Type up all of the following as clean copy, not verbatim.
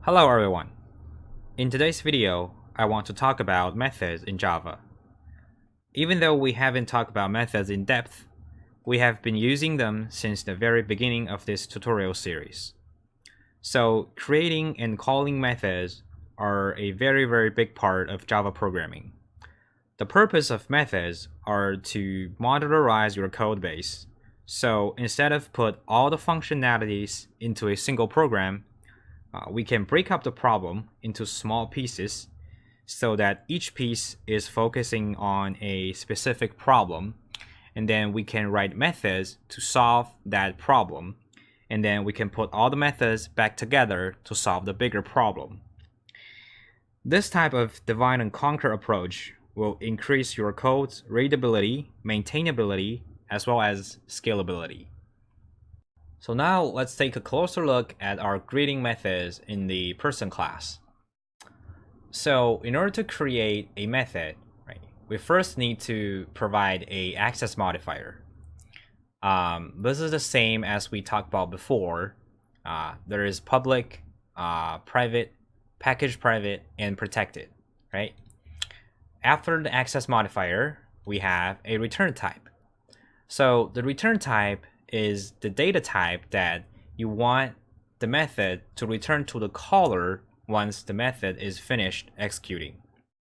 Hello everyone. In today's video, I want to talk about methods in Java. Even though we haven't talked about methods in depth, we have been using them since the very beginning of this tutorial series. So creating and calling methods are a very big part of Java programming. The purpose of methods are to modularize your code base. So instead of put all the functionalities into a single program, we can break up the problem into small pieces so that each piece is focusing on a specific problem, and then we can write methods to solve that problem, and then we can put all the methods back together to solve the bigger problem. This type of divide and conquer approach will increase your code's readability, maintainability, as well as scalability. So now let's take a closer look at our greeting methods in the person class. So in order to create a method, we first need to provide a access modifier. This is the same as we talked about before. There is public, private, package private, and protected, right? After the access modifier, we have a return type. So the return type is the data type that you want the method to return to the caller once the method is finished executing.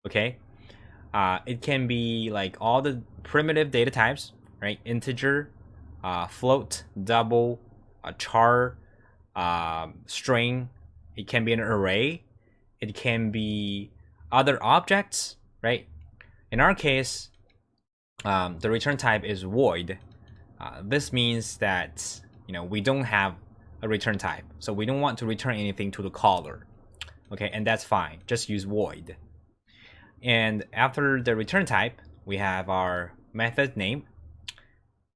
Okay, it can be like all the primitive data types, right? Integer, float, double, char, string. It can be an array. It can be other objects, right? In our case, the return type is void. This means that we don't have a return type, so we don't want to return anything to the caller. Okay, and that's fine. Just use void. And after the return type, we have our method name,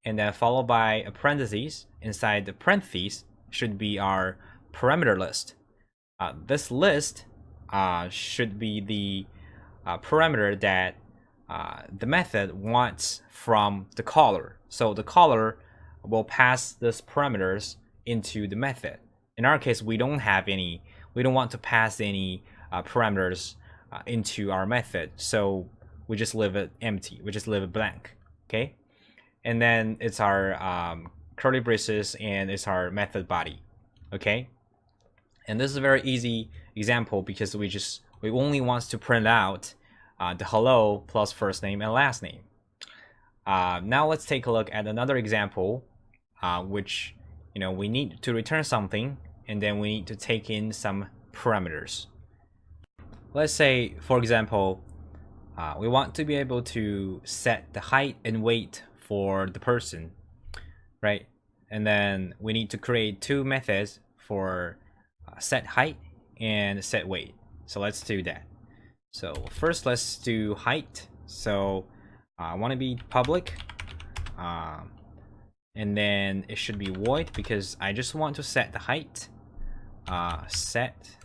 and then followed by a parentheses. Inside the parentheses should be our parameter list. This list should be the parameter that the method wants from the caller. So the caller will pass these parameters into the method. In our case, we don't want to pass any parameters into our method, so we just leave it empty, we just leave it blank. Okay, and then it's our curly braces, and it's our method body. Okay, and this is a very easy example because we only want to print out the hello plus first name and last name. Now let's take a look at another example, which we need to return something, and then we need to take in some parameters. Let's say, for example, we want to be able to set the height and weight for the person, right? And then we need to create two methods for set height and set weight. So let's do that. So first, let's do height. So I want to be public, and then it should be void because I just want to set the height. Set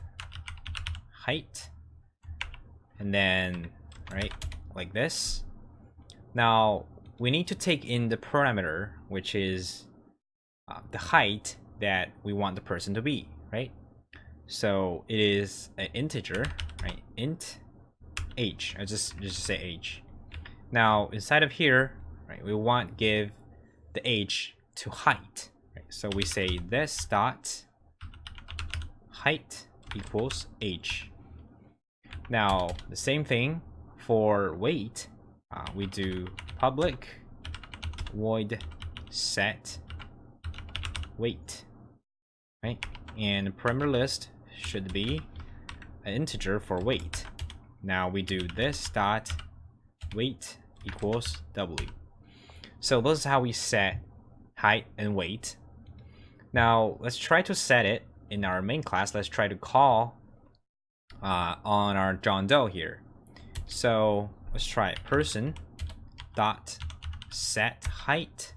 height, and then like this. Now we need to take in the parameter, which is the height that we want the person to be, right? So it is an integer, right? Int h. I just say h. Now inside of here, we want give the h to height. So we say this dot height equals h. Now the same thing for weight. We do public void set weight, right? And the parameter list should be an integer for weight. Now we do this dot weight equals w. So this is how we set height and weight. Now let's try to set it in our main class. Let's try to call on our John Doe here. So let's try person dot set height.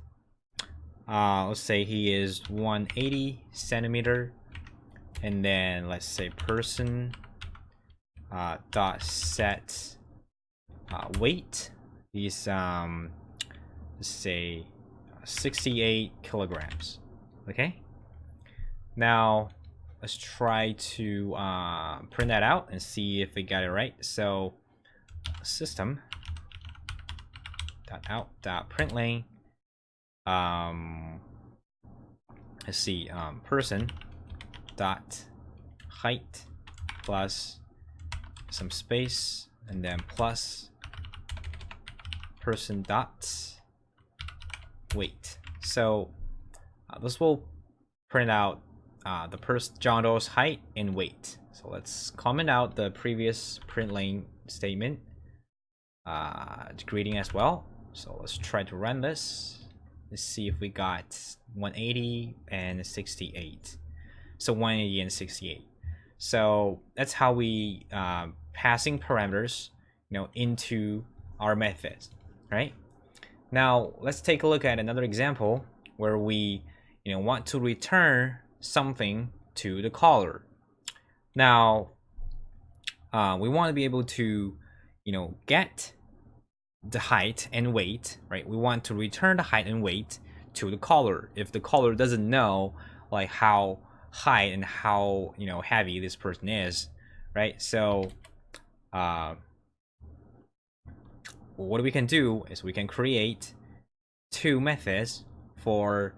Let's say he is 180 centimeter, and then let's say person dot set weight. He's let's say 68 kilograms. Okay. Now let's try to print that out and see if we got it right. So system dot out dot println, let's see, person dot height plus some space and then plus person dot weight. So this will print out the John Doe's height and weight. So let's comment out the previous println statement greeting as well. So let's try to run this. Let's see if we got 180 and 68. So 180 and 68. So that's how we passing parameters, into our methods, right? Now let's take a look at another example where we, want to return something to the caller. Now we want to be able to, get the height and weight, right? We want to return the height and weight to the caller if the caller doesn't know like how high and how heavy this person is, right? So what we can do is we can create two methods for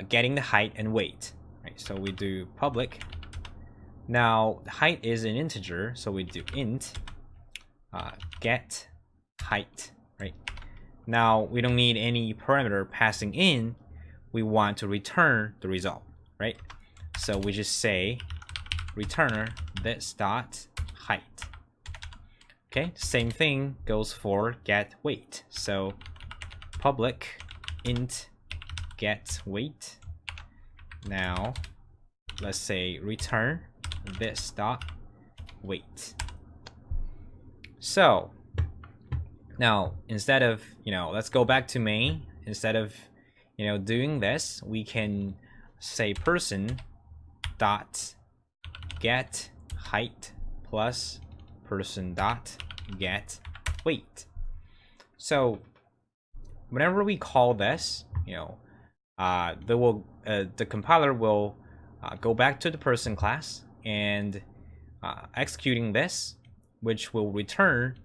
getting the height and weight, right? So we do public. Now the height is an integer, so we do int get height, right? Now we don't need any parameter passing in, we want to return the result, right? So we just say returner this dot height. Okay, same thing goes for get weight. So public int get weight. Now let's say return this dot weight. So now instead of, let's go back to main. Instead of, doing this, we can say person dot get height plus person dot get weight. So whenever we call this, the compiler will go back to the person class and executing this, which will return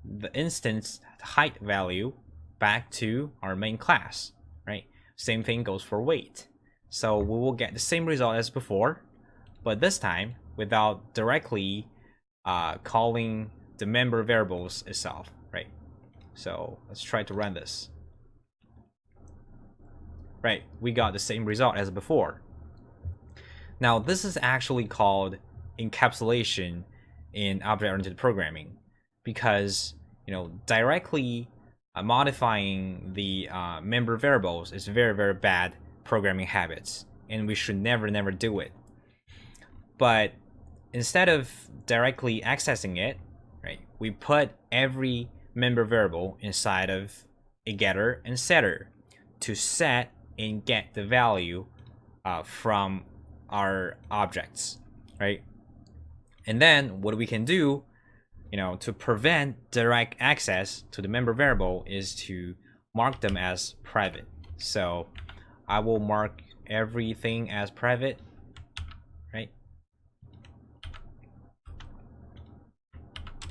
the instance height value back to our main class, right? Same thing goes for weight. So we will get the same result as before, but this time without directly calling the member variables itself, right? So let's try to run this. Right, we got the same result as before. Now this is actually called encapsulation in object-oriented programming, because directly modifying the member variables is very, very bad programming habits, and we should never do it. But instead of directly accessing it, right, we put every member variable inside of a getter and setter to set and get the value from our objects, right? And then what we can do, to prevent direct access to the member variable is to mark them as private. So I will mark everything as private, right?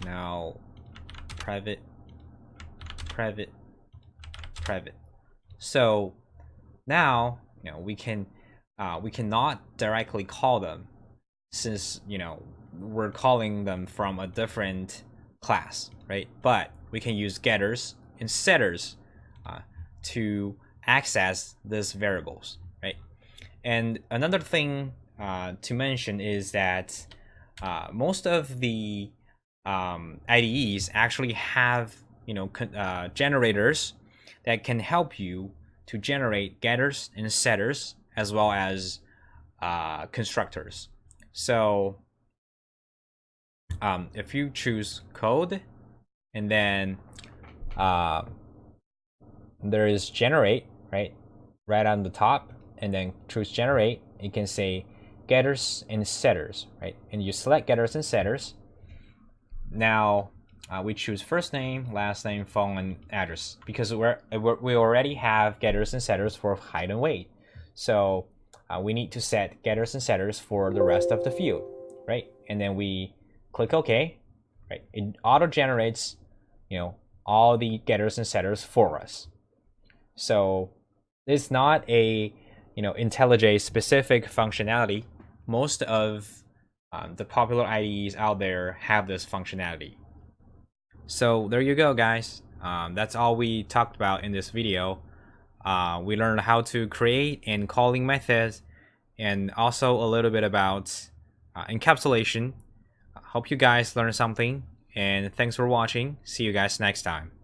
Now private, private, private. So now we cannot directly call them, since we're calling them from a different class, right? But we can use getters and setters to access these variables, right? And another thing to mention is that most of the IDEs actually have generators that can help you to generate getters and setters as well as constructors. So if you choose code and then there is generate, right on the top, and then choose generate, you can say getters and setters, right? And you select getters and setters. Now we choose first name, last name, phone, and address, because we already have getters and setters for height and weight. So we need to set getters and setters for the rest of the field, right? And then we click OK, right? It auto generates, all the getters and setters for us. So it's not a, IntelliJ specific functionality. Most of the popular IDEs out there have this functionality. So there you go, guys. That's all we talked about in this video. We learned how to create and calling methods, and also a little bit about encapsulation. Hope you guys learned something, and thanks for watching. See you guys next time.